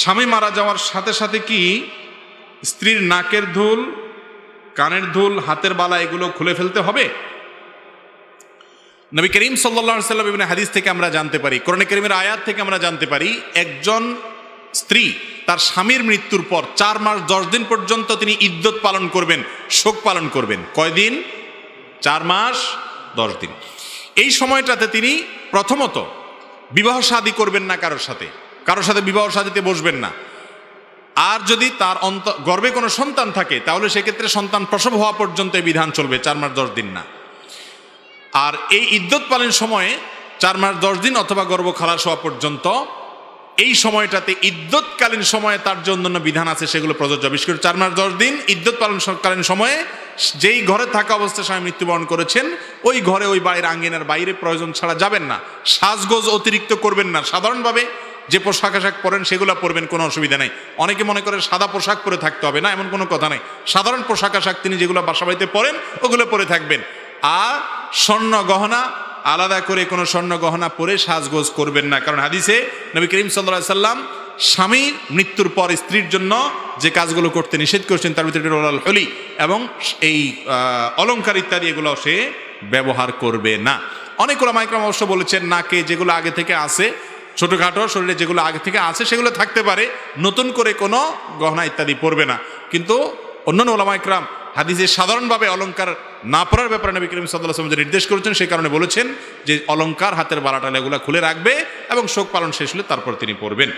স্বামী মারা যাওয়ার সাথে সাথে কি স্ত্রীর নাকের দুল, কানের দুল, হাতের বালা এগুলো খুলে ফেলতে হবে? নবী করিম সাল্লাল্লাহু আলাইহি ওয়াসাল্লাম ইবনে হাদিস থেকে আমরা জানতে পারি, কোরআনে কারীমের আয়াত থেকে আমরা জানতে পারি, একজন স্ত্রী তার স্বামীর মৃত্যুর পর 4 মাস 10 দিন পর্যন্ত তিনি ইদ্যত পালন করবেন, শোক পালন করবেন। কয়দিন? 4 মাস 10 দিন। এই সময়টাতে তিনি প্রথমত বিবাহ শাদী করবেন না, কারোর সাথে বিবাহ শাদীতে বসবেন না। আর যদি তার গর্ভে কোনো সন্তান থাকে তাহলে সেক্ষেত্রে সন্তান প্রসব হওয়া পর্যন্ত এই বিধান চলবে, 4 মাস 10 দিন না। আর এই ইদ্যত পালন সময়ে 4 মাস 10 দিন অথবা গর্ভ খালাস হওয়া পর্যন্ত, এই সময়টাতে ইদ্যতকালীন সময়ে তার যে অন্যান্য বিধান আছে সেগুলো প্রযোজ্য। বিশেষ করে 4 মাস 10 দিন ইদ্যত পালনকালীন সময়ে যেই ঘরে থাকা অবস্থায় স্বামী মৃত্যুবরণ করেছেন ওই ঘরে, ওই বাড়ির আঙ্গিনার বাইরে প্রয়োজন ছাড়া যাবেন না। সাজগোজ অতিরিক্ত করবেন না। সাধারণভাবে যে পোশাক আশাক পরেন সেগুলো পরবেন, কোনো অসুবিধা নেই। অনেকে মনে করে সাদা পোশাক পরে থাকতে হবে, না, এমন কোনো কথা নেই। সাধারণ পোশাক আশাক তিনি যেগুলো বাসা বাড়িতে পরেন ওগুলো পরে থাকবেন। আর স্বর্ণ গহনা, আলাদা করে কোনো স্বর্ণ গহনা পরে সাজগোজ করবেন না। কারণ হাদিসে নবী করিম সাল্লাল্লাহু আলাইহি সাল্লাম স্বামীর মৃত্যুর পর স্ত্রীর জন্য যে কাজগুলো করতে নিষেধ করেছেন তার ভিতরে হলি এবং এই অলংকার ইত্যাদি এগুলো সে ব্যবহার করবে না। অনেক ওলামা ইকরাম অবশ্য বলেছেন নাকে যেগুলো আগে থেকে আছে, ছোটোখাটো শরীরে যেগুলো আগে থেকে আছে সেগুলো থাকতে পারে, নতুন করে কোনো গহনা ইত্যাদি পরবে না। কিন্তু অন্যান্য ওলামা ইকরাম হাদিসে সাধারণভাবে অলংকার না পরার ব্যাপারে নবী করিম সাল্লাল্লাহু আলাইহি ওয়াসাল্লাম যে নির্দেশ করেছেন সেই কারণে বলেছেন যে অলংকার, হাতের বালাটালা এগুলো খুলে রাখবে এবং শোক পালন শেষ হলে তারপর তিনি পরবেন।